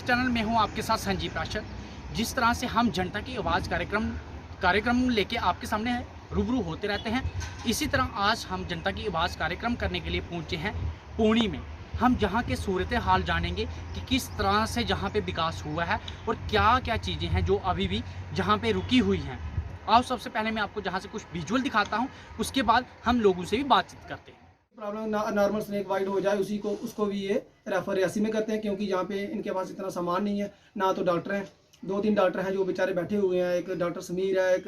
Channel में हूं आपके साथ संजीव प्राशर। जिस तरह से हम जनता की आवाज़ कार्यक्रम लेके आपके सामने रूबरू होते रहते हैं, इसी तरह आज हम जनता की आवाज़ कार्यक्रम करने के लिए पहुंचे हैं पौनी में। हम जहां के सूरत हाल जानेंगे कि किस तरह से जहां पे विकास हुआ है और क्या क्या चीज़ें हैं जो अभी भी जहां पे रुकी हुई हैं। आओ सबसे पहले मैं आपको जहां से कुछ विजुअल दिखाता हूं, उसके बाद हम लोगों से भी बातचीत करते हैं। प्रॉब्लम नॉर्मल स्नेक वाइट हो जाए उसी को उसको भी ये रेफर रियासी में करते हैं, क्योंकि यहाँ पे इनके पास इतना सामान नहीं है। ना तो डॉक्टर हैं, 2-3 डॉक्टर हैं जो बेचारे बैठे हुए हैं। एक डॉक्टर समीर है, एक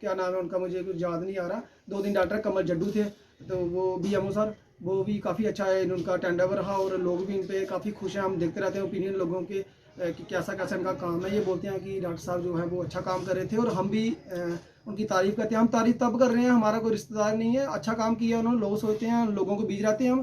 क्या नाम है उनका, मुझे कुछ याद नहीं आ रहा। 2-3 डॉक्टर कमल जड्डू थे, तो वो BMO सर, वो भी काफ़ी अच्छा है उनका टेंडर रहा और लोग भी इन पर काफ़ी खुश हैं। हम देखते रहते हैं ओपिनियन लोगों के कि कैसा कैसा इनका काम है। ये बोलते हैं कि डॉक्टर साहब जो है वो अच्छा काम कर रहे थे और हम भी उनकी तारीफ़ करते हैं। हम तारीफ़ तब कर रहे हैं, हमारा कोई रिश्तेदार नहीं है, अच्छा काम किया उन्होंने। लोग सोचते हैं, लोगों के बीच रहते हैं हम,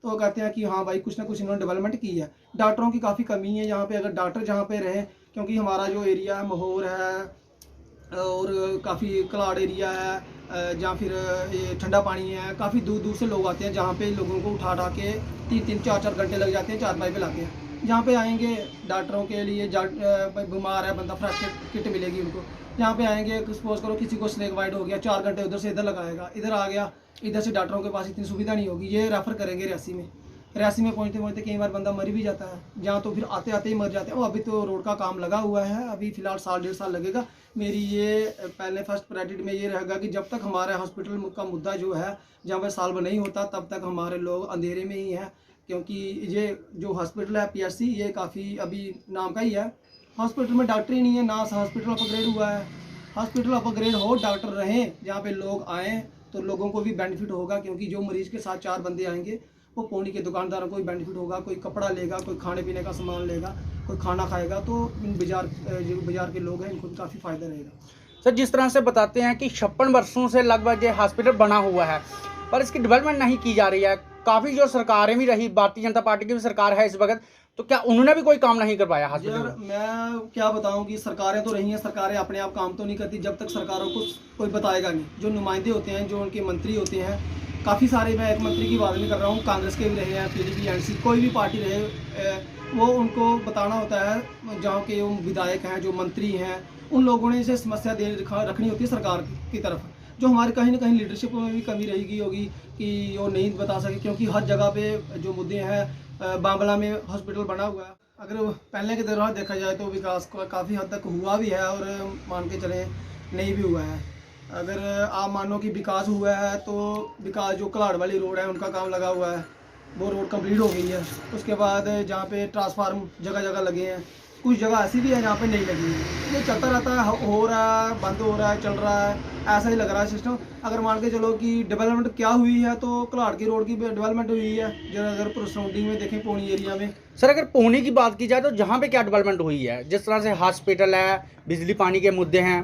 तो कहते हैं कि हाँ भाई कुछ ना कुछ इन्होंने डेवलपमेंट की है। डॉक्टरों की काफ़ी कमी है यहाँ पे, अगर डॉक्टर जहाँ पे रहें, क्योंकि हमारा जो एरिया है महौर है और काफ़ी कलाड़ एरिया है, जहाँ फिर ये ठंडा पानी है। काफ़ी दूर दूर से लोग आते हैं, जहाँ पे लोगों को उठा के 3-3, 4-4 घंटे लग जाते हैं चारपाई पे लाके। जहाँ पे आएंगे डॉक्टरों के लिए, बीमार है बंदा, फ्रेश किट मिलेगी उनको। यहाँ पे आएंगे, सपोज करो किसी को स्नेक वाइट हो गया, 4 घंटे उधर से इधर लगाएगा, इधर आ गया, इधर से डॉक्टरों के पास इतनी सुविधा नहीं होगी, ये रेफ़र करेंगे रियासी में। रियासी में पहुँचते पहुँचते कई बार बंदा मर भी जाता है, जहाँ तो फिर आते आते ही मर जाते हैं। वो अभी तो रोड का काम लगा हुआ है, अभी फ़िलहाल 1-1.5 साल लगेगा। मेरी ये पहले फर्स्ट प्रायोरिटी में ये रहेगा कि जब तक हमारे हॉस्पिटल का मुद्दा जो है जहाँ पर सॉल्व नहीं होता, तब तक हमारे लोग अंधेरे में ही हैं। क्योंकि ये जो हॉस्पिटल है PSC, ये काफ़ी अभी नाम का ही है। हॉस्पिटल में डॉक्टर ही नहीं है, ना हॉस्पिटल अपग्रेड हुआ है। हॉस्पिटल अपग्रेड हो, डॉक्टर रहें, जहाँ पे लोग आएँ तो लोगों को भी बेनिफिट होगा। क्योंकि जो मरीज़ के साथ 4 बंदे आएंगे, वो पौनी के दुकानदारों को भी बेनिफिट होगा। कोई कपड़ा लेगा, कोई खाने पीने का सामान लेगा, कोई खाना खाएगा, तो इन जो बाज़ार के लोग हैं इनको भी काफ़ी फ़ायदा रहेगा। सर, जिस तरह से बताते हैं कि 56 वर्षों से लगभग ये हॉस्पिटल बना हुआ है, पर इसकी डेवलपमेंट नहीं की जा रही है। काफ़ी जो सरकारें भी रही, भारतीय जनता पार्टी की भी सरकार है इस वक्त, तो क्या उन्होंने भी कोई काम नहीं कर पाया हॉस्पिटल यार में? मैं क्या बताऊं कि सरकारें तो रही हैं, सरकारें अपने आप काम तो नहीं करती जब तक सरकारों को कोई बताएगा नहीं। जो नुमाइंदे होते हैं, जो उनके मंत्री होते हैं, काफ़ी सारे, मैं एक मंत्री की बात नहीं कर रहा हूँ, कांग्रेस के भी रहे हैं, PDP NC कोई भी पार्टी रहे, वो उनको बताना होता है। जहाँ के वो विधायक हैं, जो मंत्री हैं, उन लोगों ने इसे समस्या रखनी होती है सरकार की तरफ। जो हमारे कहीं ना कहीं लीडरशिप में भी कमी रहेगी होगी कि वो नहीं बता सके, क्योंकि हर जगह पे जो मुद्दे हैं, बांबला में हॉस्पिटल बना हुआ है। अगर पहले के दौरान देखा जाए तो विकास काफ़ी हद तक हुआ भी है और मान के चले नहीं भी हुआ है। अगर आप मानो कि विकास हुआ है तो विकास, जो कलाड़ वाली रोड है उनका काम लगा हुआ है, वो रोड कंप्लीट हो गई है। उसके बाद जहाँ पे ट्रांसफार्म जगह जगह लगे हैं, कुछ जगह ऐसी भी है जहाँ पे नहीं लगी है। ये चलता रहता है, हो रहा है, बंद हो रहा है, चल रहा है, ऐसा ही लग रहा है सिस्टम। अगर मान के चलो कि डेवलपमेंट क्या हुई है, तो कलाड़ की रोड की डेवलपमेंट हुई है। जो अगर पूरे सराउंडिंग में देखें, पौनी एरिया में। सर, अगर पौनी की बात की जाए तो जहाँ पे क्या डेवलपमेंट हुई है, जिस तरह से हॉस्पिटल है, बिजली पानी के मुद्दे हैं।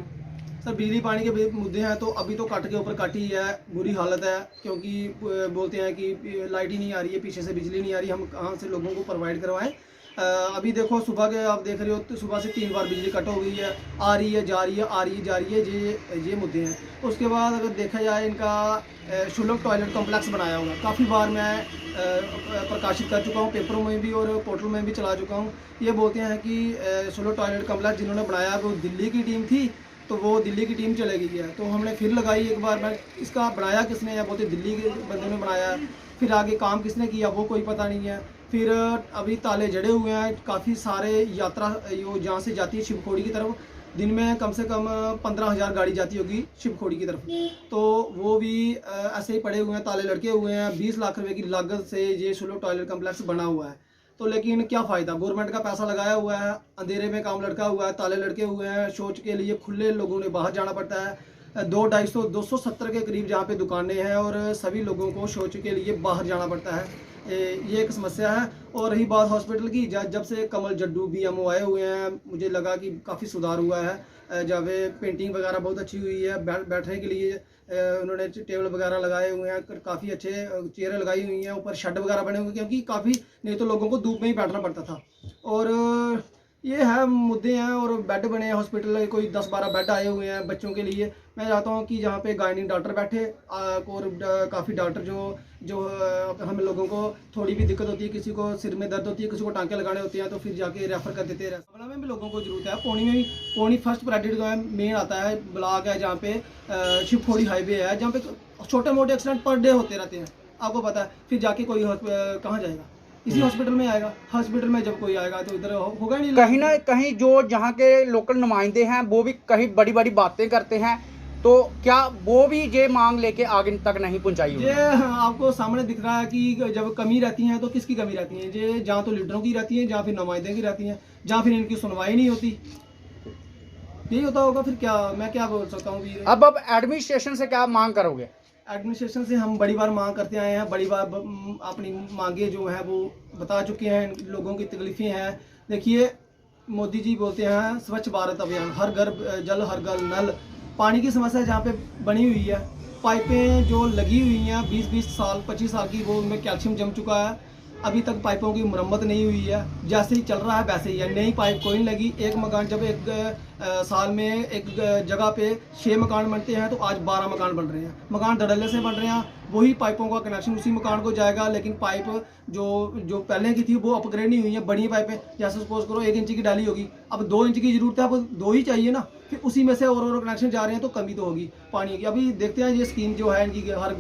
सर, बिजली पानी के मुद्दे हैं तो अभी तो कट के ऊपर कट ही है, बुरी हालत है। क्योंकि बोलते हैं कि लाइट ही नहीं आ रही है, पीछे से बिजली नहीं आ रही, हम कहाँ से लोगों को प्रोवाइड करवाएं। अभी देखो, सुबह के आप देख रहे हो तो सुबह से 3 बार बिजली कट हो गई है, आ रही है जा रही है, आ रही है जा रही है। ये मुद्दे हैं। उसके बाद अगर देखा जाए, इनका शुल्क टॉयलेट कॉम्प्लेक्स बनाया हुआ, काफ़ी बार मैं प्रकाशित कर चुका हूँ, पेपरों में भी और पोर्टल में भी चला चुका हूँ। ये बोलते हैं कि शुल्क टॉयलेट कॉम्प्लेक्स जिन्होंने बनाया वो दिल्ली की टीम थी, तो वो दिल्ली की टीम चले गई है। तो हमने फिर लगाई एक बार, मैं इसका बनाया किसने, या बोलते दिल्ली के बंदे ने बनाया है। फिर आगे काम किसने किया वो कोई पता नहीं है। फिर अभी ताले जड़े हुए हैं। काफ़ी सारे यात्रा यो जहाँ से जाती है शिवखोड़ी की तरफ, दिन में कम से कम 15,000 गाड़ी जाती होगी शिवखोड़ी की तरफ, तो वो भी ऐसे ही पड़े हुए हैं, ताले लटके हुए हैं। 20 लाख रुपए की लागत से ये शुल्क टॉयलेट कम्प्लेक्स बना हुआ है। तो लेकिन क्या फ़ायदा, गवर्नमेंट का पैसा लगाया हुआ है, अंधेरे में काम लटका हुआ है, ताले लटके हुए हैं। शौच के लिए खुले लोगों ने बाहर जाना पड़ता है। 270 के करीब जहाँ पे दुकानें हैं और सभी लोगों को शौच के लिए बाहर जाना पड़ता है। ये एक समस्या है। और रही बात हॉस्पिटल की, जब से कमल जड्डू BMO आए हुए हैं, मुझे लगा कि काफ़ी सुधार हुआ है। जहाँ पे पेंटिंग वगैरह बहुत अच्छी हुई है, बैठने के लिए उन्होंने टेबल वगैरह लगाए हुए हैं, काफ़ी अच्छे चेयरें लगाई हुई हैं, ऊपर शेड वगैरह बने हुए हैं, क्योंकि काफ़ी नहीं तो लोगों को धूप में ही बैठना पड़ता था। और ये है मुद्दे हैं और बेड बने हैं हॉस्पिटल, कोई 10-12 बेड आए हुए हैं बच्चों के लिए। मैं चाहता हूँ कि जहाँ पे गायनिक डॉक्टर बैठे और काफ़ी डॉक्टर जो जो हम लोगों को थोड़ी भी दिक्कत होती है, किसी को सिर में दर्द होती है, किसी को टांके लगाने होते हैं, तो फिर जाके रेफ़र कर देते हैं। रेफर में भी लोगों को ज़रूरत है। पौनी में भी, पौनी फर्स्ट प्रायोरिटी का मेन आता है, ब्लॉक है जहाँ पे शिवखोड़ी हाईवे है, जहाँ पे छोटे मोटे एक्सीडेंट पर डे होते रहते हैं, आपको पता है। फिर जाके कोई कहाँ जाएगा, इसी हॉस्पिटल में आएगा। हॉस्पिटल में जब कोई आएगा तो इधर होगा नहीं। कहीं ना कहीं जो जहाँ के लोकल नुमाइंदे हैं वो भी कहीं बड़ी बड़ी बातें करते हैं, तो क्या वो भी ये मांग लेके आगे तक नहीं पहुंचाई? ये आपको सामने दिख रहा है कि जब कमी रहती है तो किसकी कमी रहती है, ये जहाँ तो लीडरों की रहती है, जहाँ फिर नुमाइंदे की रहती है, जहाँ फिर इनकी सुनवाई नहीं होती। यही होता होगा। फिर क्या, मैं क्या बोल सकता हूँ। अब एडमिनिस्ट्रेशन से क्या मांग करोगे? एडमिनिस्ट्रेशन से हम बड़ी बार मांग करते आए हैं, बड़ी बार अपनी मांगे जो है वो बता चुके हैं, लोगों की तकलीफ़ें हैं। देखिए, मोदी जी बोलते हैं स्वच्छ भारत अभियान, हर घर जल हर घर नल। पानी की समस्या जहाँ पे बनी हुई है, पाइपें जो लगी हुई हैं 20-20 साल 25 साल की, वो उनमें कैल्शियम जम चुका है। अभी तक पाइपों की मरम्मत नहीं हुई है, जैसे ही चल रहा है वैसे ही है, नई पाइप कोई नहीं लगी। एक मकान, जब एक साल में एक जगह पे 6 मकान बनते हैं तो आज 12 मकान बन रहे हैं। मकान धड़ल्ले से बन रहे हैं, वही पाइपों का कनेक्शन उसी मकान को जाएगा, लेकिन पाइप जो पहले की थी वो अपग्रेड नहीं हुई है। बड़ी पाइपें, जैसे सपोज करो 1 इंच की डाली होगी, अब 2 इंच की जरूरत है, अब 2 ही चाहिए ना, फिर उसी में से और कनेक्शन जा रहे हैं, तो कमी तो होगी पानी की। अभी देखते हैं ये स्कीम जो है इनकी, हर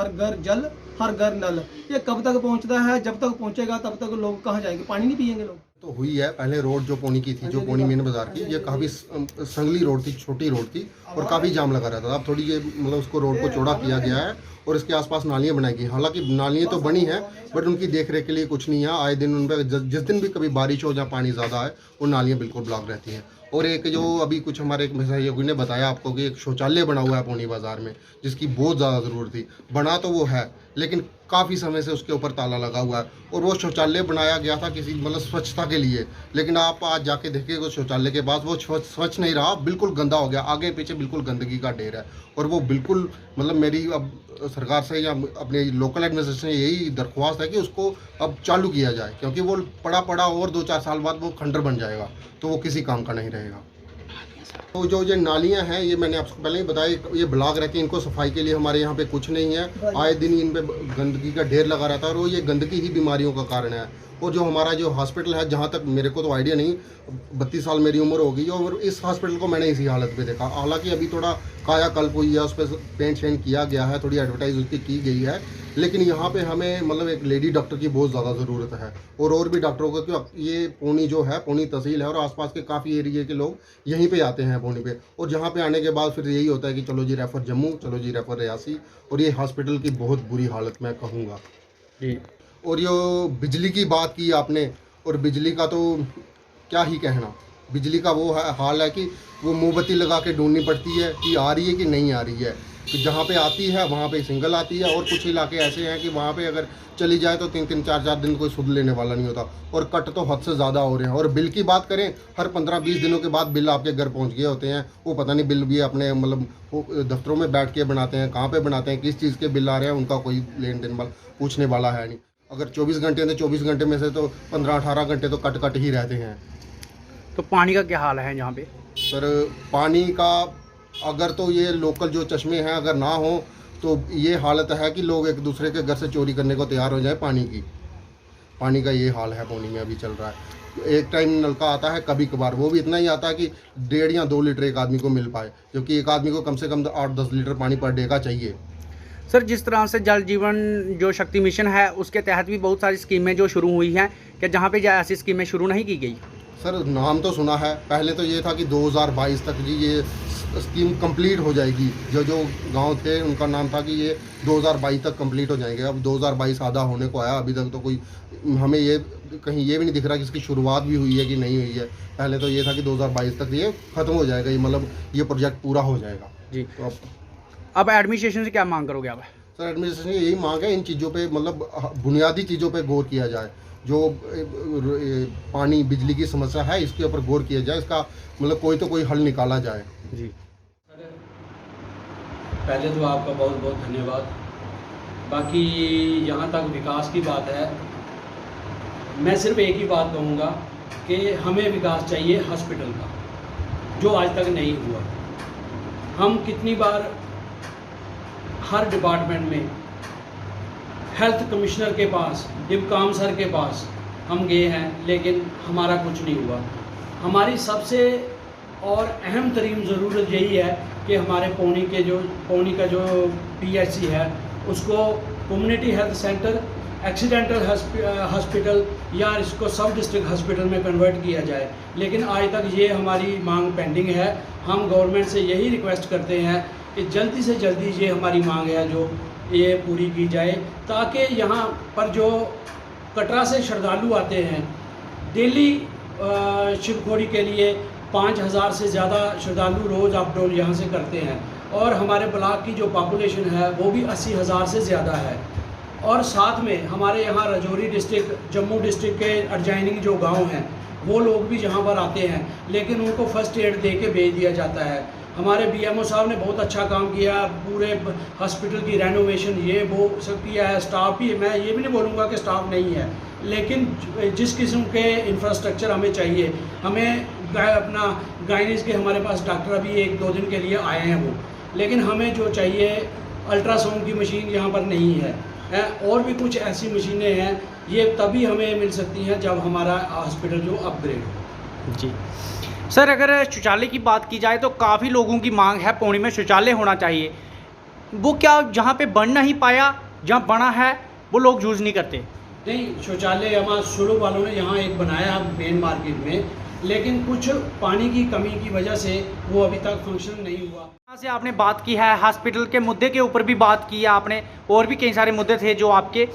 घर जल हर घर नल, ये कब तक पहुंचता है। जब तक पहुंचेगा तब तक लोग कहाँ जाएंगे, पानी नहीं पियेंगे लोग। तो हुई है। पहले रोड जो पौनी की थी, जो पौनी मेन बाजार की, ये काफ़ी संगली रोड थी, छोटी रोड थी और काफ़ी जाम लगा रहता था। अब थोड़ी ये मतलब उसको रोड को चौड़ा किया गया है और इसके आसपास नालियाँ बनाई गई। हालांकि नालियाँ तो बनी हैं, बट उनकी देख रेख के लिए कुछ नहीं है। आए दिन उन पर जिस दिन भी कभी बारिश हो, जहाँ पानी ज़्यादा है, वो नालियाँ बिल्कुल ब्लॉक रहती हैं। और एक जो अभी कुछ हमारे एक सहयोगी ने बताया आपको कि एक शौचालय बना हुआ है पौनी बाज़ार में, जिसकी बहुत ज़्यादा ज़रूरत थी। बना तो वो है, लेकिन काफ़ी समय से उसके ऊपर ताला लगा हुआ है। और वो शौचालय बनाया गया था किसी मतलब स्वच्छता के लिए, लेकिन आप आज जाके देखिएगा शौचालय के पास वो स्वच्छ नहीं रहा, बिल्कुल गंदा हो गया। आगे पीछे बिल्कुल गंदगी का ढेर है। और वो बिल्कुल मतलब मेरी अब सरकार से या अपने लोकल एडमिनिस्ट्रेशन से यही दरख्वास्त है कि उसको अब चालू किया जाए, क्योंकि वो पड़ा और 2-4 साल बाद वो खंडर बन जाएगा, तो वो किसी काम का नहीं रहेगा। तो जो ये नालियाँ हैं, ये मैंने आपको पहले ही बताया, ये ब्लॉक रहती है। इनको सफाई के लिए हमारे यहाँ पे कुछ नहीं है। आए दिन इन पे गंदगी का ढेर लगा रहता है और ये गंदगी ही बीमारियों का कारण है। और जो हमारा जो हॉस्पिटल है, जहाँ तक मेरे को तो आइडिया नहीं, 32 साल मेरी उम्र हो गई और इस हॉस्पिटल को मैंने इसी हालत में देखा। हालांकि अभी थोड़ा कायाकल्प हुई है, उस पर पेंट शेंट किया गया है, थोड़ी एडवर्टाइज उसकी की गई है, लेकिन यहाँ पे हमें मतलब एक लेडी डॉक्टर की बहुत ज़्यादा ज़रूरत है और भी डॉक्टरों को, क्योंकि ये पौनी जो है, पौनी तहसील है और आसपास के काफ़ी एरिया के लोग यहीं पे आते हैं पौनी पे। और जहाँ पे आने के बाद फिर यही होता है कि चलो जी रेफ़र जम्मू, चलो जी रेफ़र रियासी। और ये हॉस्पिटल की बहुत बुरी हालत मैं कहूँगा जी। और ये बिजली की बात की आपने, और बिजली का तो क्या ही कहना। बिजली का वो हाल है कि वो मोमबत्ती लगा के ढूंढनी पड़ती है कि आ रही है कि नहीं आ रही है। तो जहाँ पे आती है वहाँ पे सिंगल आती है, और कुछ इलाके ऐसे हैं कि वहाँ पे अगर चली जाए तो 3-3, 4-4 दिन कोई सुध लेने वाला नहीं होता। और कट तो हद से ज़्यादा हो रहे हैं। और बिल की बात करें, हर 15-20 दिनों के बाद बिल आपके घर पहुँच गए होते हैं। वो पता नहीं बिल भी अपने मतलब दफ्तरों में बैठ के बनाते हैं, कहाँ पर बनाते हैं, किस चीज़ के बिल आ रहे हैं, उनका कोई लेन देन वाला पूछने वाला है नहीं। अगर 24 घंटे हैं तो 24 घंटे में से तो 15-18 घंटे तो कट ही रहते हैं। तो पानी का क्या हाल है यहाँ पे? सर पानी का अगर तो ये लोकल जो चश्मे हैं अगर ना हो तो ये हालत है कि लोग एक दूसरे के घर से चोरी करने को तैयार हो जाए। पानी का ये हाल है पौनी में अभी चल रहा है। एक टाइम नलका आता है कभी कभार, वो भी इतना ही आता है कि 1.5 या 2 लीटर एक आदमी को मिल पाए, जबकि एक आदमी को कम से कम 8-10 लीटर पानी पर डे का चाहिए। सर, जिस तरह से जल जीवन जो शक्ति मिशन है उसके तहत भी बहुत सारी स्कीमें जो शुरू हुई हैं, क्या जहाँ पे ऐसी स्कीमें शुरू नहीं की गई? सर नाम तो सुना है, पहले तो ये था कि 2022 तक जी ये स्कीम कंप्लीट हो जाएगी। जो गांव थे उनका नाम था कि ये 2022 तक कंप्लीट हो जाएंगे। अब 2022 आधा होने को आया, अभी तक तो कोई हमें ये कहीं ये भी नहीं दिख रहा कि इसकी शुरुआत भी हुई है कि नहीं हुई है। पहले तो ये था कि 2022 तक ये ख़त्म हो जाएगा, ये मतलब ये प्रोजेक्ट पूरा हो जाएगा जी। तो अब एडमिनिस्ट्रेशन से क्या मांग करोगे आप? सर एडमिनिस्ट्रेशन की यही मांग है, इन चीज़ों पे मतलब बुनियादी चीज़ों पे गौर किया जाए। जो पानी बिजली की समस्या है इसके ऊपर गौर किया जाए, इसका मतलब कोई तो कोई हल निकाला जाए जी। पहले तो आपका बहुत बहुत धन्यवाद। बाकी जहाँ तक विकास की बात है, मैं सिर्फ एक ही बात कहूँगा कि हमें विकास चाहिए हॉस्पिटल का, जो आज तक नहीं हुआ। हम कितनी बार हर डिपार्टमेंट में हेल्थ कमिश्नर के पास, डिप्कॉम सर के पास हम गए हैं, लेकिन हमारा कुछ नहीं हुआ। हमारी सबसे और अहम तरीन ज़रूरत यही है कि हमारे पौनी का जो PHC है उसको community health centre, accidental hospital या इसको सब डिस्ट्रिक्ट हॉस्पिटल में कन्वर्ट किया जाए। लेकिन आज तक ये हमारी मांग पेंडिंग है। हम गवर्नमेंट से यही रिक्वेस्ट करते हैं कि जल्दी से जल्दी ये हमारी मांग है जो ये पूरी की जाए, ताकि यहाँ पर जो कटरा से श्रद्धालु आते हैं डेली शिवखोड़ी के लिए 5000 से ज़्यादा श्रद्धालु रोज़ अप डाउन यहाँ से करते हैं, और हमारे ब्लॉक की जो पॉपुलेशन है वो भी 80,000 से ज़्यादा है। और साथ में हमारे यहाँ राजौरी डिस्ट्रिक्ट, जम्मू डिस्ट्रिक्ट के एडजॉइनिंग जो गांव हैं वो लोग भी यहाँ पर आते हैं, लेकिन उनको फर्स्ट एड दे के भेज दिया जाता है। हमारे BMO साहब ने बहुत अच्छा काम किया, पूरे हॉस्पिटल की रेनोवेशन ये वो सब किया है। स्टाफ भी, मैं ये भी नहीं बोलूँगा कि स्टाफ नहीं है, लेकिन जिस किस्म के इंफ्रास्ट्रक्चर हमें चाहिए, हमें अपना गायनीज के हमारे पास डॉक्टर अभी 1-2 दिन के लिए आए हैं वो, लेकिन हमें जो चाहिए अल्ट्रासाउंड की मशीन यहाँ पर नहीं है, और भी कुछ ऐसी मशीनें हैं, ये तभी हमें मिल सकती हैं जब हमारा हॉस्पिटल जो अपग्रेड हो। जी सर, अगर शौचालय की बात की जाए तो काफ़ी लोगों की मांग है पौनी में शौचालय होना चाहिए। वो क्या जहाँ पे बन नहीं पाया, जहाँ बना है वो लोग यूज़ नहीं करते? नहीं, शौचालय हमारे शुरू वालों ने यहाँ एक बनाया मेन मार्केट में, लेकिन कुछ पानी की कमी की वजह से वो अभी तक फंक्शन नहीं हुआ। यहाँ से आपने बात की है हॉस्पिटल के मुद्दे के ऊपर भी बात की है आपने, और भी कई सारे मुद्दे थे जो आपके।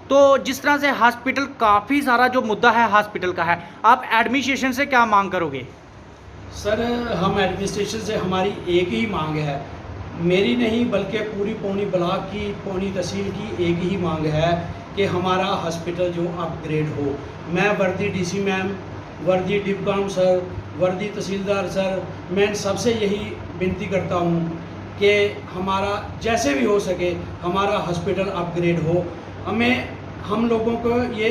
तो जिस तरह से हॉस्पिटल, काफ़ी सारा जो मुद्दा है हॉस्पिटल का है, आप एडमिनिस्ट्रेशन से क्या मांग करोगे? सर, हम एडमिनिस्ट्रेशन से हमारी एक ही मांग है, मेरी नहीं बल्कि पूरी पौनी ब्लॉक की, पौनी तहसील की एक ही मांग है कि हमारा हॉस्पिटल जो अपग्रेड हो। मैं वर्दी DC मैम, वर्दी डिप्कॉम सर, वर्दी तहसीलदार सर, मैं सबसे यही विनती करता हूँ कि हमारा जैसे भी हो सके हमारा हॉस्पिटल अपग्रेड हो। हम लोगों को ये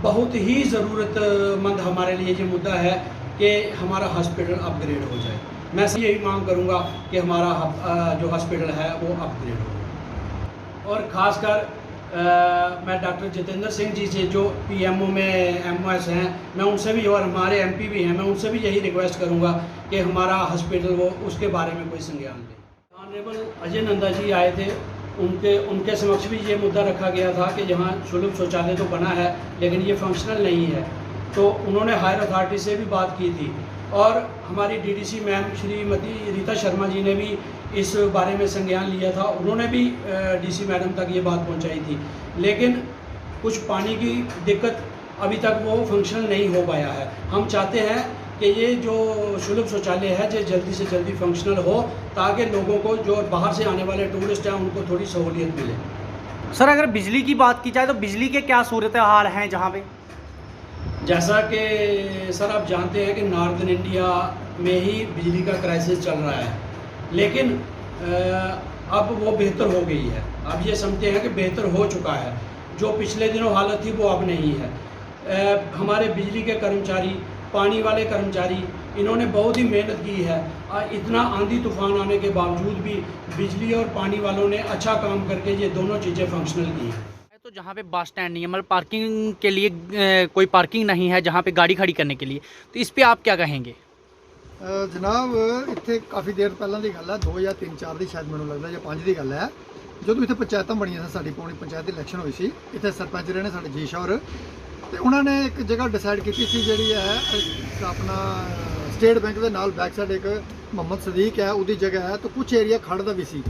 बहुत ही ज़रूरतमंद हमारे लिए ये मुद्दा है कि हमारा हॉस्पिटल अपग्रेड हो जाए। मैं यही मांग करूँगा कि हमारा जो हॉस्पिटल है वो अपग्रेड हो। और ख़ासकर मैं डॉक्टर जितेंद्र सिंह जी से जो PMO में MOS हैं, मैं उनसे भी, और हमारे MP भी हैं, मैं उनसे भी यही रिक्वेस्ट करूँगा कि हमारा हॉस्पिटल वो उसके बारे में कोई संज्ञान ले। ऑनरेबल अजय नंदा जी आए थे, उनके समक्ष भी ये मुद्दा रखा गया था कि यहाँ सुलभ शौचालय तो बना है लेकिन ये फंक्शनल नहीं है, तो उन्होंने हायर अथॉरिटी से भी बात की थी, और हमारी DDC मैम श्रीमती रीता शर्मा जी ने भी इस बारे में संज्ञान लिया था। उन्होंने भी DC मैडम तक ये बात पहुंचाई थी, लेकिन कुछ पानी की दिक्कत अभी तक वो फंक्शनल नहीं हो पाया है। हम चाहते हैं कि ये जो सुलभ शौचालय है ये जल्दी से जल्दी फंक्शनल हो, ताकि लोगों को जो बाहर से आने वाले टूरिस्ट हैं उनको थोड़ी सहूलियत मिले। सर, अगर बिजली की बात की जाए तो बिजली के क्या सूरत हाल हैं जहाँ पे? जैसा कि सर आप जानते हैं कि नॉर्दर्न इंडिया में ही बिजली का क्राइसिस चल रहा है, लेकिन अब वो बेहतर हो गई है। अब ये समझते हैं कि बेहतर हो चुका है, जो पिछले दिनों हालत थी वो अब नहीं है। हमारे बिजली के कर्मचारी, पानी वाले कर्मचारी, इन्होंने बहुत ही मेहनत की है। इतना आंधी तूफान आने के बावजूद भी बिजली और पानी वालों ने अच्छा काम करके ये दोनों चीज़ें फंक्शनल की हैं। तो जहाँ पे बस स्टैंड नहीं है, मतलब पार्किंग के लिए कोई पार्किंग नहीं है जहाँ पे गाड़ी खड़ी करने के लिए, तो इस पे आप क्या कहेंगे? जनाब, इत्थे काफ़ी देर पहलां दी गल है, 2 या 3-4 ਦੀ शायद मैनूं लगदा ਜਾਂ 5 ਦੀ ਗੱਲ है, ਜਦੋਂ ਇੱਥੇ ਪੰਚਾਇਤਾਂ ਬਣੀਆਂ ਸੀ, ਸਾਡੀ ਪੌਣੀ ਪੰਚਾਇਤ ਦੀ ਇਲੈਕਸ਼ਨ ਹੋਈ ਸੀ, ਇੱਥੇ ਸਰਪੰਚ ਰਹੇ ਨੇ ਸਾਡੇ ਜੀ ਸ਼ੌਰ, ਤੇ ਉਹਨਾਂ ਨੇ ਇੱਕ ਜਗ੍ਹਾ ਡਿਸਾਈਡ ਕੀਤੀ ਸੀ ਜਿਹੜੀ ਹੈ ਆਪਣਾ ਸਟੇਟ ਬੈਂਕ ਦੇ ਨਾਲ ਬੈਕ ਸਾਈਡ ਇੱਕ ਮੁਹੰਮਦ ਸਦੀਕ ਹੈ, ਉਹਦੀ ਜਗ੍ਹਾ ਹੈ, ਤਾਂ ਕੁਝ ਏਰੀਆ ਖੜਦਾ ਵੀ ਸੀ।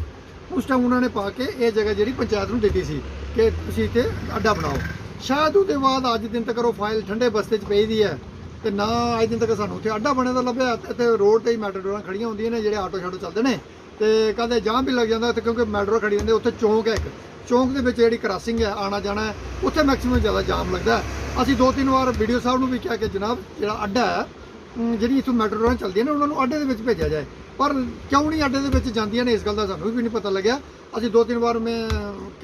ਉਸ ਟਾਈਮ ਉਹਨਾਂ ਨੇ ਪਾ ਕੇ ਇਹ ਜਗ੍ਹਾ ਜਿਹੜੀ ਪੰਚਾਇਤ ਨੂੰ ਦਿੱਤੀ ਸੀ ਕਿ ਤੁਸੀਂ ਇੱਥੇ ਅੱਡਾ ਬਣਾਓ। ਸ਼ਾਇਦ ਉਹਦੇ ਬਾਅਦ ਅੱਜ ਦਿਨ ਤੱਕ ਉਹ ਫਾਈਲ ਠੰਡੇ ਬਸਤੇ 'ਚ ਪਈ ਦੀ ਹੈ, ਤੇ ਨਾ ਅੱਜ ਦਿਨ ਤੱਕ ਸਾਨੂੰ ਉੱਥੇ ਅੱਡਾ ਬਣੇ ਦਾ ਲੱਭਿਆ। ਤੇ ਰੋਡ ਤੇ ਹੀ ਮੈਟਰੋਆਂ ਖੜੀਆਂ ਹੁੰਦੀਆਂ ਨੇ, ਜਿਹੜੇ ਆਟੋ ਸ਼ਾਟੋ ਚੱਲਦੇ ਨੇ, ਤੇ ਕਦੇ ਜਾਮ ਵੀ ਲੱਗ ਜਾਂਦਾ ਇੱਥੇ, ਕਿਉਂਕਿ ਮੈਟਰੋ ਖੜੀ ਹੁੰਦੀ। ਉੱਥੇ ਚੌਂਕ ਹੈ, ਇੱਕ ਚੌਂਕ ਦੇ ਵਿੱਚ ਜਿਹੜੀ ਕ੍ਰਾਸਿੰਗ ਹੈ, ਆਣਾ ਜਾਣਾ ਹੈ, ਉੱਥੇ ਮੈਕਸਿਮਮ ਜ਼ਿਆਦਾ ਜਾਮ ਲੱਗਦਾ। ਅਸੀਂ 2-3 ਵਾਰ ਵੀਡੀਓ ਸਾਹਿਬ ਨੂੰ ਵੀ ਕਿਹਾ ਕਿ ਜਨਾਬ ਜਿਹੜਾ ਅੱਡਾ ਹੈ, ਜਿਹੜੀ ਇੱਥੋਂ ਮੈਟਰੋਆਂ ਚੱਲਦੀਆਂ ਨੇ, ਉਹਨਾਂ ਨੂੰ ਅੱਡੇ ਦੇ ਵਿੱਚ ਭੇਜਿਆ ਜਾਏ, ਪਰ ਕਿਉਂ ਨਹੀਂ ਅੱਡੇ ਦੇ ਵਿੱਚ ਜਾਂਦੀਆਂ ਨੇ, ਇਸ ਗੱਲ ਦਾ ਸਾਨੂੰ ਵੀ ਨਹੀਂ ਪਤਾ ਲੱਗਿਆ। ਅਸੀਂ 2-3 ਵਾਰ ਮੈਂ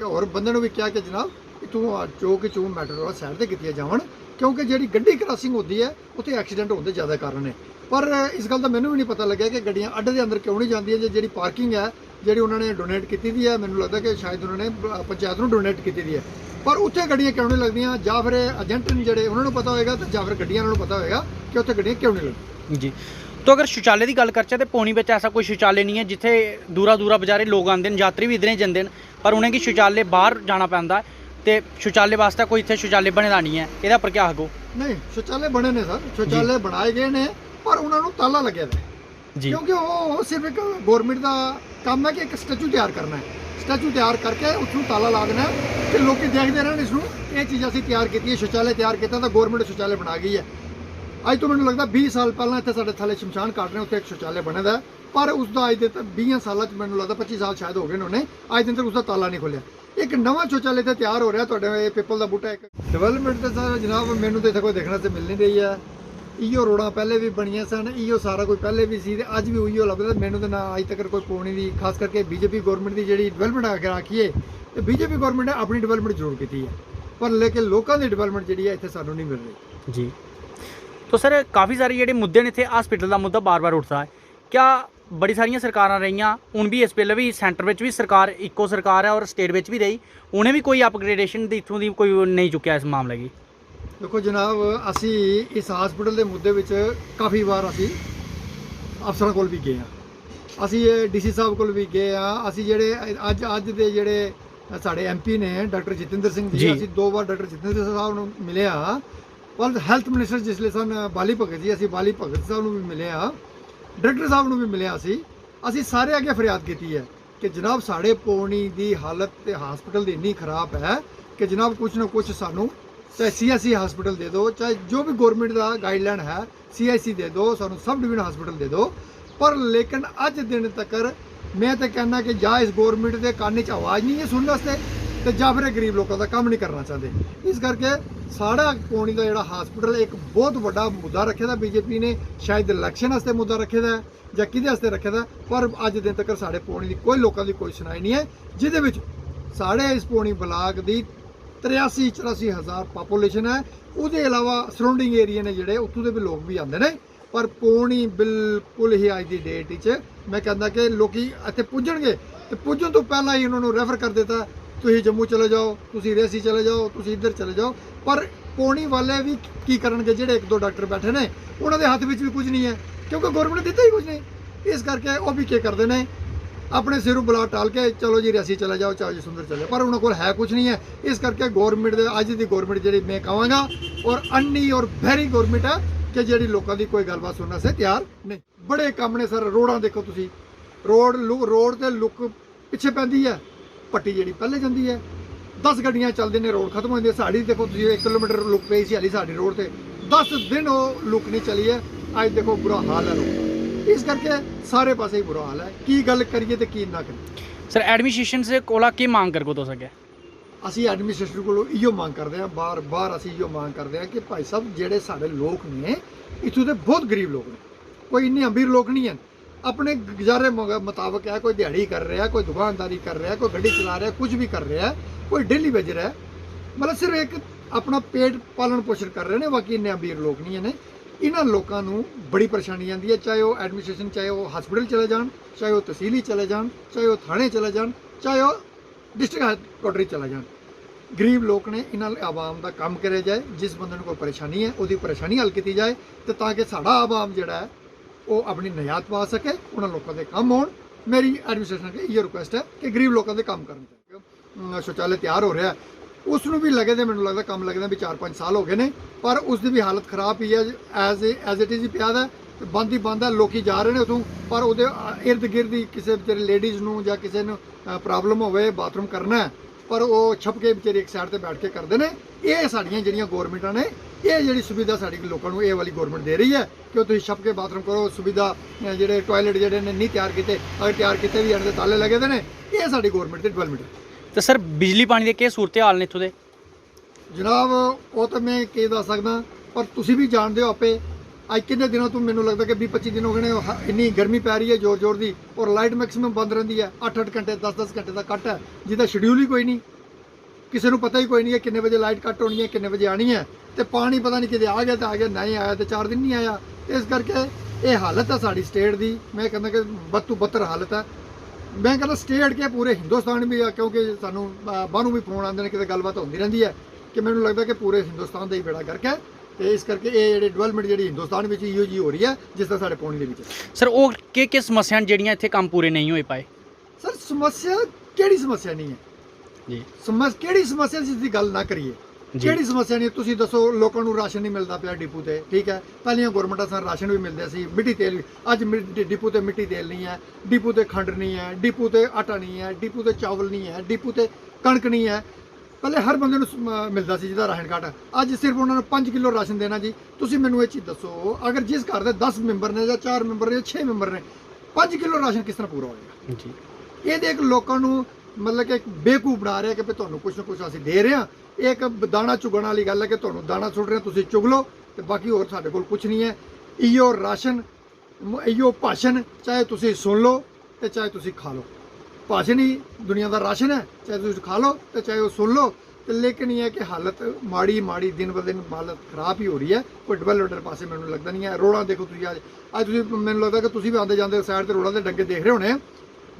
ਹੋਰ ਬੰਦੇ ਨੂੰ ਵੀ ਕਿਹਾ ਕਿ ਜਨਾਬ ਇੱਥੋਂ ਚੌਂਕ ਮੈਟਰੋਆਂ ਸਾਈਡ ਤੇ ਕੀਤੀਆਂ ਜਾਵਣ, क्योंकि जी गड्डी क्रॉसिंग होती है उत्थे एक्सीडेंट होने ज़्यादा कारण है। पर इस गल का मैनू भी नहीं पता लगे कि गड्डियां अड्डे के अंदर क्यों नहीं जाती जी पार्किंग है जी उन्होंने डोनेट की दी है, मैनू लगता कि शायद उन्होंने पंचायत को डोनेट की दी है, पर उत्थे गड्डियां क्यों नहीं लगदियां, जां फिर एजेंट ने जिहड़े उन्होंने पता होएगा तो जां फिर गड्डियां उन्होंने पता होएगा कि उत्थे गड्डियां क्यों नहीं लगदियां जी। तो अगर शौचालय की गल करचै तो पौनी में ऐसा कोई शौचालय नहीं है जिथे दूरा दूरा बजारे लोग आते हैं, यात्री भी इधर ही जाते हैं, पर उन्हें शौचालय बाहर जाना पैंदा है तो शौचालय वास्ते कोई इतने शौचालय बने का नहीं है, ये पर क्या आखो? नहीं, शौचालय बने ने सर, शौचालय बनाए गए ने पर उन्होंने ताला लगे दा जी, क्योंकि वो सिर्फ एक गौरमेंट का काम है कि एक स्टैचू तैयार करना है, स्टैचू तैयार करके उसमें ताला ला देना है कि लोग देखते रहन इसमें ये चीज़ असीं तैयार की है, शौचालय तैयार किया तो गौरमेंट शौचालय बना गई है। अज तो मैंने लगता 20 साल पहला इतने साढ़े थले शमशान घाट ने उत्थे एक शौचालय बने दा है, पर उसका अज दे 20 साल मैंने लगता 25 साल शायद हो गए उन्होंने अज दिन तक उसका ताला नहीं खोलिया। एक नवा शौचालय तो तैयार हो रहा है तुहाडे पीपल का बूटा एक डेवलपमेंट तो सर जनाब मैनू तो इत्थे कोई देखने से मिल नहीं रही है। इो रोडां पहले भी बनिया सन, इो सारा कोई पहले भी सी, अज भी उही लगता मैनू तो ना अज तक कोई पौनी दी, खास करके बीजेपी गौरमेंट की जी डिवेलपमेंट आके आखिए तो बीजेपी गौरमेंट ने अपनी डिवेलपमेंट जरूर की है, पर लेकिन लोगों की डिवेलपमेंट जी है इत्थे सानू नहीं मिल रही जी। तो सर काफ़ी सारे जो मुद्दे ने इतने हॉस्पिटल का मुद्दा बार बार उठता है, क्या बड़ी सारिया सरकारां रही हूँ भी इस वेले भी सेंटर में भी सरकार इको सरकार है और स्टेट में भी रही, उन्हें भी कोई अपग्रेडेशन इतों की कोई नहीं चुकया इस मामले की? देखो जनाब असी इस हॉस्पिटल के मुद्दे विच काफ़ी बार असी अफसरों को भी गए हैं, असी DC साहब को भी गए हैं, असी जेडे अज दे जेडे साढ़े MP ने डॉक्टर जितेंद्र सिंह जी, असी 2 बार डॉक्टर जितेंद्र साहब को मिले हाँ, पर हेल्थ मिनिस्टर जिसले सन बाली भगत जी, असी बाली भगत साहब को भी मिले हाँ, डायरेक्टर साहब को भी मिले असी सारे अगे फरियाद की है कि जनाब साढ़े पौनी की हालत तो हॉस्पिटल की इन्नी खराब है कि जनाब कुछ ना कुछ सानू चाहे CIC हॉस्पिटल दे दो, चाहे जो भी गौरमेंट का गाइडलाइन है CIC दे दो, सानू सब डिवीजन हॉस्पिटल दे दो, पर लेकिन अज दिन तक मैं तो कहना कि जा इस गौरमेंट के कान च आवाज़ नहीं है सुनने वास्ते तो जा फिर गरीब लोगों का काम नहीं करना चाहते। इस करके साढ़ा पौनी का जोड़ा हॉस्पिटल एक बहुत बड़ा मुद्दा रखे दा बीजेपी ने, शायद इलैक्शन वास्ते मुद्दा रखे दा या किहदे वास्ते रखे दा, पर अज दिन तक साढ़े पौनी की कोई लोगों की कोई सुनाई नहीं है, जिहदे विच साढ़े इस पौनी ब्लाक की 83-84 हज़ार पापूलेशन है, उसके अलावा सराउंडिंग एरिया ने जोड़े उत्थों के भी लोग भी आते हैं, पर पौनी बिल्कुल ही अज की डेट मैं कहता कि लोग इतने पुजणगे तो पुजन तो पहला ही उन्होंने रैफर कर देता तुसीं जम्मू चले जाओ, तुसीं रियासी चले जाओ, तुसीं इधर चले जाओ, पर पौनी वाले भी की करनगे जिहड़े 1-2 डॉक्टर बैठे ने उन्होंने हाथ में भी कुछ नहीं है क्योंकि गौरमेंट ने दिता ही कुछ नहीं, इस करके वो भी क्या करते हैं अपने सिरों बुला टाल के चलो जी रियासी चले जाओ, चाहे सुंदर चले जाओ, पर उन्होंने को है कुछ नहीं है। इस करके गौरमेंट अज की गौरमेंट जी मैं कहूँगा और अन्नी और बहरी गौरमेंट है कि जी लोगों की कोई गलबात सुनने से तैयार नहीं। बड़े काम ने सर, रोडां देखो तुसी, रोड तो लुक पिछे पैंदी है, पट्टी जी पहले जाती है, 10 गड्डियां चलती ने रोड खत्म हो जाती है, साड़ी देखो तुसी 1 किलोमीटर लुक पई सी हाली साड़ी रोड से 10 दिन वो लुक नहीं चली है, अज देखो बुरा हाल है रोड, इस करके सारे पासे ही बुरा हाल है, की गल करिए तो की ना करिए। सर एडमिनिस्ट्रेशन से कोला की मांग कर तुस अगे? असी एडमिनिस्ट्रेशन को इो मांग करते हैं, बार बार असी इो मांग करते हैं कि भाई साहब जेडे साढ़े लोग ने इतों के बहुत गरीब लोग ने, कोई इन्ने अमीर लोग नहीं हैं, अपने गुजारे मुताबिक है, कोई दिहाड़ी कर रहा है, कोई दुकानदारी कर रहा है, कोई गड्डी चला रहा है, कुछ भी कर रहा है, कोई डेली बेच रहा है, मतलब सिर्फ एक अपना पेट पालन पोषण कर रहे हैं, बाकी इन्ने अमीर लोग नहीं हैं। इन्हों लोगों को बड़ी परेशानी आती है, चाहे वो एडमिनिस्ट्रेशन, चाहे वो हॉस्पिटल चले जान, चाहे वो तहसील ही चले जान, चाहे वो थाने चले जान, चाहे वो डिस्ट्रिक्ट हैडकुआटर चले जान, गरीब लोग ने इन्हों आवाम का काम करे जाए, जिस बंदे को परेशानी है वो परेशानी हल की जाए, तो ताकि साड़ा आवाम जोड़ा है वो अपनी निजात पा सके, उन्होंने लोगों के काम हो। मेरी एडमिनिस्ट्रेशन की ये रिक्वेस्ट है कि गरीब लोगों के काम करने चाहिए। शौचालय तैयार हो रहा है, उसनों भी लगे मैंने लगता काम लगते भी 4-5 साल हो गए हैं, पर उसकी भी हालत खराब ही है, एज इट इज़ ही पिया है, बंद ही बंद है, लोग जा रहे हैं उतों, पर वो इर्द गिर्द ही किसी बेचारे लेडीज़ नूं या किसी ने प्रॉब्लम होवे बाथरूम करना है, पर वो छप के बेचारे एक साइड पर बैठ के करते हैं। ये साड़ियाँ जिहड़ियां गौरमेंटां ने ये जी सुविधा साड़ी लोगों को ये वाली गौरमेंट दे रही है कि तुम छप के बाथरूम करो, सुविधा जोड़े टॉयलेट जोड़े ने नहीं तैयार किए, अगर तैयार किए भी हैं ताले लगे हैं, ये साड़ी गौरमेंट की डिवेलपमेंट है। तो सर बिजली पानी के क्या सूरत हाल ने इत्थों दे? जनाब वो तो मैं की दस सकदा, पर तुसी भी जानते हो आपे अज किन्ने दिनों तो मैनू लगता कि 20-25 दिन हो गए इन्नी गर्मी पै रही है जोर जोर की, और लाइट मैक्सिमम बंद रही है, 8-8 घंटे 10-10 घंटे का कट है, जिसका शेड्यूल ही कोई नहीं, किसी को पता ही कोई नहीं है किन्ने बजे लाइट कट होनी है, किन्ने बजे आनी है, ਤੇ ਪਾਣੀ ਪਤਾ ਨਹੀਂ ਕਿਤੇ ਆ ਗਿਆ ਤਾਂ ਆ ਗਿਆ, ਨਹੀਂ ਆਇਆ ਤੇ 4 ਦਿਨ ਨਹੀਂ ਆਇਆ। ਇਸ ਕਰਕੇ ਇਹ ਹਾਲਤ ਹੈ ਸਾਡੀ ਸਟੇਟ ਦੀ। ਮੈਂ ਕਹਿੰਦਾ ਕਿ ਬਦ ਤੋਂ ਬੱਤਰ ਹਾਲਤ ਹੈ। ਮੈਂ ਕਹਿੰਦਾ ਸਟੇਟ ਕੇ ਪੂਰੇ ਹਿੰਦੁਸਤਾਨ ਵੀ ਆ, ਕਿਉਂਕਿ ਸਾਨੂੰ ਬਾਹਰੋਂ ਵੀ ਫੋਨ ਆਉਂਦੇ ਨੇ, ਕਿਤੇ ਗੱਲਬਾਤ ਹੁੰਦੀ ਰਹਿੰਦੀ ਹੈ ਕਿ ਮੈਨੂੰ ਲੱਗਦਾ ਕਿ ਪੂਰੇ ਹਿੰਦੁਸਤਾਨ ਦਾ ਹੀ ਬੇੜਾ ਗਰਕ ਹੈ। ਤੇ ਇਸ ਕਰਕੇ ਇਹ ਜਿਹੜੀ ਡਿਵੈਲਪਮੈਂਟ ਜਿਹੜੀ ਹਿੰਦੁਸਤਾਨ ਵਿੱਚ ਇਹੋ ਜਿਹੀ ਹੋ ਰਹੀ ਹੈ ਜਿਸ ਤਰ੍ਹਾਂ ਸਾਡੇ ਪੌਣੀ ਦੇ ਵਿੱਚ। ਸਰ ਉਹ ਕਿ ਸਮੱਸਿਆਵਾਂ ਜਿਹੜੀਆਂ ਇੱਥੇ ਕੰਮ ਪੂਰੇ ਨਹੀਂ ਹੋਏ ਪਾਏ? ਸਰ ਸਮੱਸਿਆ ਕਿਹੜੀ ਸਮੱਸਿਆ ਨਹੀਂ ਹੈ ਜੀ, ਕਿਹੜੀ ਸਮੱਸਿਆ ਜਿਸ ਦੀ ਗੱਲ ਨਾ ਕਰੀਏ? ਕਿਹੜੀ ਸਮੱਸਿਆ ਨਹੀਂ? ਤੁਸੀਂ ਦੱਸੋ। ਲੋਕਾਂ ਨੂੰ ਰਾਸ਼ਨ ਨਹੀਂ ਮਿਲਦਾ ਪਿਆ ਡਿਪੂ ਤੇ, ਠੀਕ ਹੈ। ਪਹਿਲੀਆਂ ਗਵਰਨਮੈਂਟਾਂ ਸਾਨੂੰ ਰਾਸ਼ਨ ਵੀ ਮਿਲਦੇ ਸੀ, ਮਿੱਟੀ ਤੇਲ ਵੀ। ਅੱਜ ਡਿਪੂ ਤੇ ਮਿੱਟੀ ਤੇਲ ਨਹੀਂ ਹੈ, ਡਿਪੂ ਤੇ ਖੰਡ ਨਹੀਂ ਹੈ, ਡਿਪੂ ਤੇ ਆਟਾ ਨਹੀਂ ਹੈ, ਡਿਪੂ ਤੇ ਚਾਵਲ ਨਹੀਂ ਹੈ, ਡਿਪੂ ਤੇ ਕਣਕ ਨਹੀਂ ਹੈ। ਪਹਿਲੇ ਹਰ ਬੰਦੇ ਨੂੰ ਮਿਲਦਾ ਸੀ ਜਿਹਦਾ ਰਾਸ਼ਨ ਕਾਰਡ। ਅੱਜ ਸਿਰਫ ਉਹਨਾਂ ਨੂੰ 5 ਕਿਲੋ ਰਾਸ਼ਨ ਦੇਣਾ ਜੀ। ਤੁਸੀਂ ਮੈਨੂੰ ਇਹ ਚੀਜ਼ ਦੱਸੋ, ਅਗਰ ਜਿਸ ਘਰ ਦੇ 10 ਮੈਂਬਰ ਨੇ ਜਾਂ 4 ਮੈਂਬਰ ਨੇ ਜਾਂ 6 ਮੈਂਬਰ ਨੇ, 5 ਕਿਲੋ ਰਾਸ਼ਨ ਕਿਸ ਤਰ੍ਹਾਂ ਪੂਰਾ ਹੋਏਗਾ ਜੀ? ਇਹ ਦੇਖ ਲੋਕਾਂ ਨੂੰ ਮਤਲਬ ਕਿ ਇੱਕ ਬੇਵਕੂਫ ਬਣਾ ਰਿਹਾ ਕਿ ਵੀ ਤੁਹਾਨੂੰ ਕੁਛ ਨਾ ਕੁਛ ਅਸੀਂ ਦੇ ਰਹੇ ਹਾਂ। ਇਹ ਇੱਕ ਦਾਣਾ ਚੁਗਣ ਵਾਲੀ ਗੱਲ ਹੈ ਕਿ ਤੁਹਾਨੂੰ ਦਾਣਾ ਸੁੱਟ ਰਹੇ, ਤੁਸੀਂ ਚੁਗ ਲਓ ਤੇ ਬਾਕੀ ਹੋਰ ਸਾਡੇ ਕੋਲ ਕੁਛ ਨਹੀਂ ਹੈ। ਇਹੋ ਰਾਸ਼ਨ, ਇਹੋ ਭਾਸ਼ਣ, ਚਾਹੇ ਤੁਸੀਂ ਸੁਣ ਲਓ ਤੇ ਚਾਹੇ ਤੁਸੀਂ ਖਾ ਲਓ। ਭਾਸ਼ਣ ਹੀ ਦੁਨੀਆ ਦਾ ਰਾਸ਼ਨ ਹੈ, ਚਾਹੇ ਤੁਸੀਂ ਖਾ ਲਓ ਤੇ ਚਾਹੇ ਉਹ ਸੁਣ ਲਓ। ਤੇ ਲੇਕਿਨ ਇਹ ਹੈ ਕਿ ਹਾਲਤ ਮਾੜੀ ਦਿਨ ਬ ਦਿਨ ਹਾਲਤ ਖਰਾਬ ਹੀ ਹੋ ਰਹੀ ਹੈ। ਕੋਈ ਡਿਵੈਲਪਮੈਂਟ ਪਾਸੇ ਮੈਨੂੰ ਲੱਗਦਾ ਨਹੀਂ ਹੈ। ਰੋਡਾਂ ਦੇਖੋ ਤੁਸੀਂ, ਅੱਜ ਤੁਸੀਂ ਮੈਨੂੰ ਲੱਗਦਾ ਕਿ ਤੁਸੀਂ ਵੀ ਆਉਂਦੇ ਜਾਂਦੇ ਸਾਈਡ ਤੇ ਰੋਡਾਂ ਦੇ ਡੰਗੇ ਦੇਖ ਰਹੇ ਹੋਣੇ।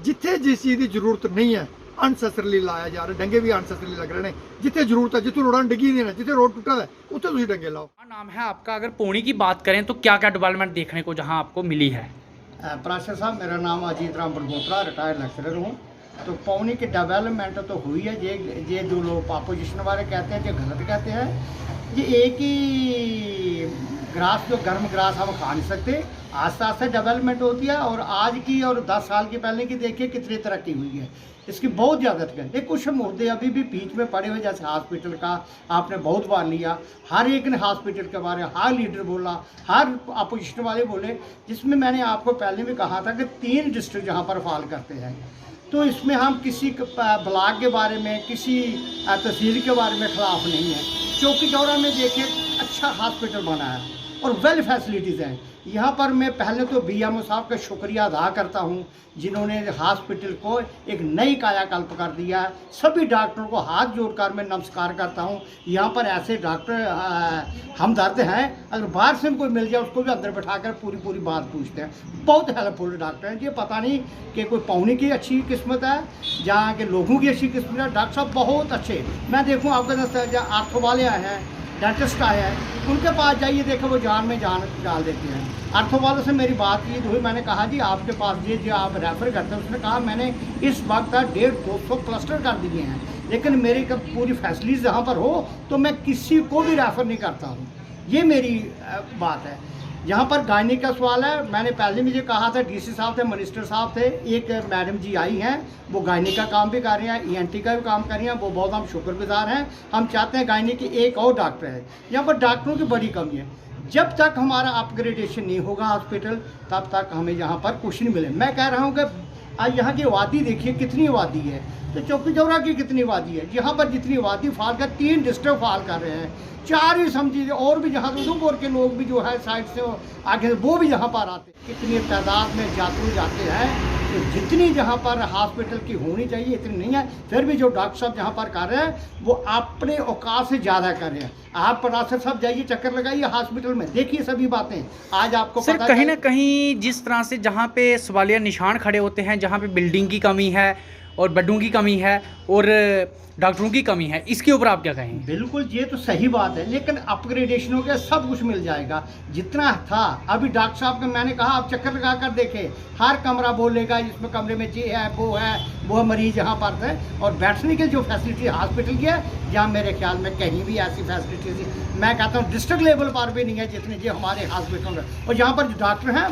ਜਿੱਥੇ ਜਿਸ ਚੀਜ਼ ਦੀ ਜ਼ਰੂਰਤ ਨਹੀਂ ਹੈ ਅਨਸੈਸਰਲੀ ਲਾਇਆ ਜਾ ਰਿਹਾ। ਡੰਗੇ भी अनसेसरली लग रहे हैं। जितने जरूरत है, जितों रोड डिगी नहीं है, जितने रोड टूटा है, उत्थे तुसीं डंगे लाओ। नाम है आपका? अगर पौनी की बात करें तो क्या क्या डेवलपमेंट देखने को जहां आपको मिली है? प्राशर साहब, मेरा नाम अजीत राम बड़गोत्रा, रिटायर्ड लेक्चरर हूँ। तो पौनी की डेवलपमेंट तो हुई है। ये जो लोग अपोजिशन वाले कहते हैं कि गलत कहते हैं। ये एक ही ग्रास, जो गर्म ग्रास हम खा नहीं सकते। आस्ते आस्ते डेवलपमेंट होती है। और आज की और 10 साल की पहले की देखिए कितनी तरक्की हुई है। इसकी बहुत ज़्यादा तरक्की। कुछ मुद्दे अभी भी बीच में पड़े हुए, जैसे हॉस्पिटल का आपने बहुत बार लिया। हर एक ने हॉस्पिटल के बारे में, हर लीडर बोला, हर अपोजिशन वाले बोले। जिसमें मैंने आपको पहले भी कहा था कि 3 डिस्ट्रिक्ट जहाँ पर फॉल करते हैं, तो इसमें हम किसी ब्लॉक के बारे में, किसी तहसील के बारे में ख़िलाफ़ नहीं है। चौकी चौरा में देखिए अच्छा हॉस्पिटल बना है और वेल फैसिलिटीज़ हैं यहाँ पर। मैं पहले तो BMO साहब का शुक्रिया अदा करता हूँ जिन्होंने हॉस्पिटल को एक नई कायाकल्प कर दिया है। सभी डॉक्टरों को हाथ जोड़कर मैं नमस्कार करता हूँ। यहाँ पर ऐसे डॉक्टर हमदर्द हैं, अगर बाहर से कोई मिल जाए उसको भी अंदर बैठाकर पूरी बात पूछते हैं। बहुत हेल्पफुल डॉक्टर हैं। ये पता नहीं कि कोई पौनी की अच्छी किस्मत है, जहाँ के लोगों की अच्छी किस्मत है। डॉक्टर साहब बहुत अच्छे। मैं देखूँ आपके पास आर्थो वाले आए हैं, डेंटिस्ट आए हैं, उनके पास जाइए, देखो वो जान में जान डाल देते हैं। आर्थो वालों से मेरी बातचीत हुई, मैंने कहा जी आपके पास ये जो आप रेफ़र करते हैं, उसने कहा मैंने इस वक्त 150-200 क्लस्टर कर दिए हैं, लेकिन मेरी कब पूरी फैसिलिटीज़ यहाँ पर हो तो मैं किसी को भी रेफ़र नहीं करता हूँ। ये मेरी बात है। यहाँ पर गायनी का सवाल है, मैंने पहले भी ये कहा था, DC साहब थे, मिनिस्टर साहब थे, एक मैडम जी आई हैं, वो गायनी का काम भी कर रही हैं, ENT का भी काम कर रही हैं, वो बहुत हम शुक्रगुजार हैं। हम चाहते हैं गायनी की एक और डॉक्टर है। यहाँ पर डॉक्टरों की बड़ी कमी है। जब तक हमारा अपग्रेडेशन नहीं होगा हॉस्पिटल, तब तक हमें यहाँ पर कुछ नहीं मिले। मैं कह रहा हूँ कि आज यहाँ की आबादी देखिए कितनी आबादी है, तो चौकी चौरा की कितनी आबादी है। यहाँ पर जितनी आबादी फाल कर, 3 डिस्ट्रिक्ट फाल कर रहे हैं, 4 ही समझिए। और भी जहाँ उधमपुर के लोग भी जो है साइड से आगे वो भी यहाँ पर आते। कितनी तादाद में यात्री जाते हैं, तो जितनी जहाँ पर हॉस्पिटल की होनी चाहिए इतनी नहीं है। फिर भी जो डॉक्टर साहब यहाँ पर कर रहे हैं वो अपने औकात से ज़्यादा कर रहे हैं। आप परासर साहब जाइए, चक्कर लगाइए हॉस्पिटल में, देखिए सभी बातें। आज आपको सर कहीं ना कहीं जिस तरह से जहाँ पे सवालिया निशान खड़े होते हैं, जहाँ पे बिल्डिंग की कमी है और बेडों की कमी है और डॉक्टरों की कमी है, इसके ऊपर आप क्या कहेंगे? बिल्कुल, ये तो सही बात है, लेकिन अपग्रेडेशन हो गया, सब कुछ मिल जाएगा जितना था। अभी डॉक्टर साहब को मैंने कहा आप चक्कर लगा कर देखें, हर कमरा बोलेगा इसमें कमरे में ये है वो मरीज यहाँ पर थे। और बैठने की जो फैसिलिटी हॉस्पिटल की है, जहाँ मेरे ख्याल में कहीं भी ऐसी फैसिलिटी मैं कहता हूँ डिस्ट्रिक्ट लेवल पर भी नहीं है जितने ये हमारे हॉस्पिटल में। और यहाँ पर जो डॉक्टर हैं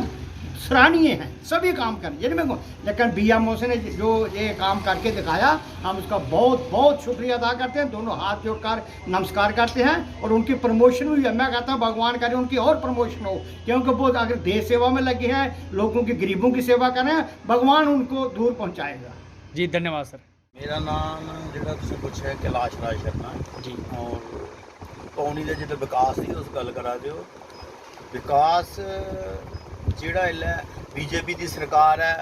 सराहनीय हैं, सभी काम करें ये नहीं। लेकिन BMO से ने जो ये काम करके दिखाया, हम उसका बहुत बहुत शुक्रिया अदा करते हैं, दोनों हाथ जोड़कर नमस्कार करते हैं। और उनकी प्रमोशन हुई है, मैं कहता हूँ भगवान करे उनकी और प्रमोशन हो, क्योंकि वो अगर देश सेवा में लगे हैं, लोगों की गरीबों की सेवा कर रहे हैं, भगवान उनको दूर पहुँचाएगा। जी धन्यवाद सर। मेरा नाम जिहड़ा तुसीं पुछिआ कैलाश राज शर्मा जी। और पौनी दे जिहड़ा विकास की उस गल करा दिओ। विकास जिहड़ा इल्लै BJP की सरकार है,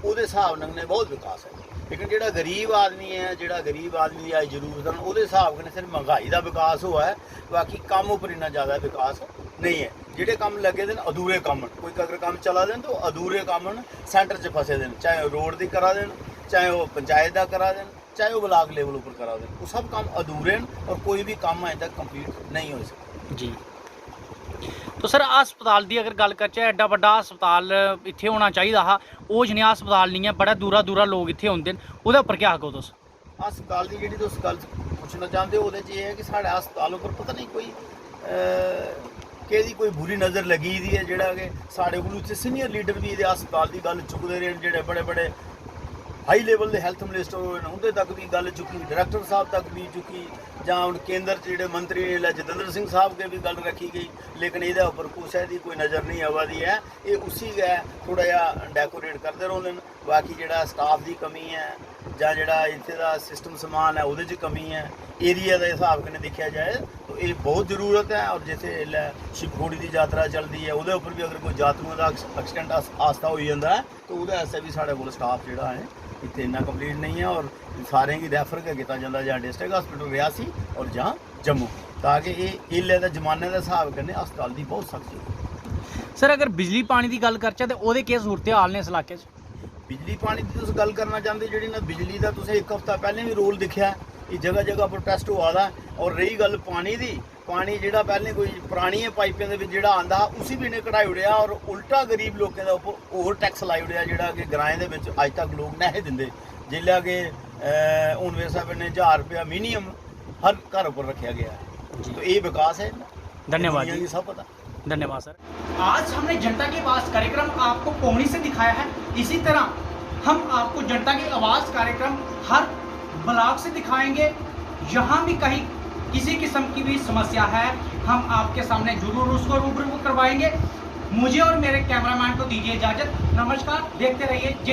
उहदे हिसाब नाल बहुत विकास है। लेकिन ਜਿਹੜਾ ਗਰੀਬ ਆਦਮੀ ਹੈ, ਜਿਹੜਾ ਗਰੀਬ ਆਦਮੀ ਦੀ ਅੱਜ ਜ਼ਰੂਰਤ ਹਨ ਉਹਦੇ ਹਿਸਾਬ ਨਾਲ ਸਿਰਫ ਮਹਿੰਗਾਈ ਦਾ ਵਿਕਾਸ ਹੋਇਆ ਹੈ, ਬਾਕੀ ਕੰਮ ਉੱਪਰ ਇੰਨਾ ਜ਼ਿਆਦਾ ਵਿਕਾਸ ਨਹੀਂ ਹੈ। ਜਿਹੜੇ ਕੰਮ ਲੱਗੇ ਦੇ ਨੇ ਅਧੂਰੇ ਕੰਮ, ਕੋਈ ਅਗਰ ਕੰਮ ਚਲਾ ਦੇਣ ਤਾਂ ਅਧੂਰੇ ਕੰਮ ਸੈਂਟਰ 'ਚ ਫਸੇ ਦੇ ਨੇ, ਚਾਹੇ ਉਹ ਰੋਡ ਦੀ ਕਰਾ ਦੇਣ, ਚਾਹੇ ਉਹ ਪੰਚਾਇਤ ਦਾ ਕਰਾ ਦੇਣ, ਚਾਹੇ ਉਹ ਬਲਾਕ ਲੈਵਲ ਉੱਪਰ ਕਰਾ ਦੇਣ, ਉਹ ਸਭ ਕੰਮ ਅਧੂਰੇ ਨੇ ਔਰ ਕੋਈ ਵੀ ਕੰਮ ਅਜੇ ਤੱਕ ਕੰਪਲੀਟ ਨਹੀਂ ਹੋ ਸਕਿਆ ਜੀ। तो सर हस्पताल की अगर गल करचे, एडा बड़ा हस्पताल इत्थे होना चाहिए हा, वो जनेहा हस्पताल नहीं है, बड़ा दूरा दूरा लोग इत्थे आउंदे न, ओहदे उप्पर क्या आखो तुस? हस्पताल की जी तुस गल पुछना चाहते हो, ये है कि साढ़े हस्पताल उपर पता नहीं कोई कि कोई बुरी नज़र लगी दी है, जोड़ा कि साढ़े को सीनियर लीडर भी ये हस्पताल की गल चुकते रहे, जोड़े बड़े बड़े हाई लेवल के हैल्थ मिनिस्टर होए उनके तक भी गल चुकी, डायरैक्टर साहब तक भी चुकी, ਜਾਂ ਹੁਣ ਕੇਂਦਰ 'ਚ ਜਿਹੜੇ ਮੰਤਰੀ ਨੇ ਜਤਿੰਦਰ ਸਿੰਘ ਸਾਹਿਬ के भी गल रखी गई, लेकिन ਇਹਦੇ ਉੱਪਰ ਕੁਛ ਇਹਦੀ ਕੋਈ ਨਜ਼ਰ ਨਹੀਂ ਆਵਾਦੀ ਹੈ। ਇਹ ਉਸੇ ਹੈ ਥੋੜਾ ਜਿਹਾ ਡੈਕੋਰੇਟ ਕਰਦੇ ਰਹਿੰਦੇ ਨੇ, ਬਾਕੀ ਜਿਹੜਾ ਸਟਾਫ ਦੀ ਕਮੀ ਹੈ ਜਾਂ ਜਿਹੜਾ ਇੱਥੇ ਦਾ ਸਿਸਟਮ ਸਮਾਨ ਹੈ ਉਹਦੇ 'ਚ ਕਮੀ ਹੈ। ਏਰੀਆ ਦੇ ਹਿਸਾਬ ਨਾਲ ਦੇਖਿਆ ਜਾਏ ਤਾਂ ਇਹ ਬਹੁਤ ਜ਼ਰੂਰਤ ਹੈ। ਔਰ ਜਿੱਥੇ ਸ਼ਿਵਖੋੜੀ ਦੀ ਯਾਤਰਾ ਚੱਲਦੀ ਹੈ ਉਹਦੇ ਉੱਪਰ ਵੀ ਅਗਰ ਕੋਈ ਯਾਤਰੂਆਂ ਦਾ ਐਕਸੀਡੈਂਟ ਆਸਤਾ ਹੋਈ ਜਾਂਦਾ ਹੈ ਤਾਂ ਉਹਦੇ ਵਾਸਤੇ ਵੀ ਸਾਡੇ ਕੋਲ ਸਟਾਫ ਜਿਹੜਾ ਹੈ इतने इन्ना कंप्लीट नहीं है, और सारे की रैफर किया जाता जहाँ डिस्ट्रिक्ट हॉस्पिटल रियासी और जहाँ जम्मू, ताकि ये इले का जमाने के हिसाब कन्नै हस्पताल की बहुत सख्ती है। सर अगर बिजली पानी की गल करचे तो ओहदे केस सूरत हाल ने इस इलाके बिजली पानी की तुस गल करना चाहते, जी ना बिजली का तुसें एक हफ्ता पहले भी रोल दिखा कि जगह जगह प्रोटेस्ट हुआ दा। और रही गल पानी की, पानी जो पहले कोई पुरानी पाइपें के जो आंदा उसी भी इन्हें कढ़ाई उड़िया, और उल्टा गरीब लोगों के उपर होर टैक्स लाई उड़िया, जोड़ा कि ग्राएं के अज तक लोग नहीं देंगे, जिला कि हूँ वे साहब ने 1000 रुपया मिनीमम हर घर पर रखा गया है। तो ये विकास है। धन्यवाद जी, सब पता। धन्यवाद सर। आज हमने जनता की आवाज़ कार्यक्रम आपको पौनी से दिखाया है, इसी तरह हम आपको जनता की आवाज़ कार्यक्रम हर ब्लॉक से दिखाएंगे। जहाँ भी कहीं किसी किस्म की भी समस्या है हम आपके सामने जरूर उसको रूबरू करवाएंगे। मुझे और मेरे कैमरामैन को दीजिए इजाज़त। नमस्कार, देखते रहिए।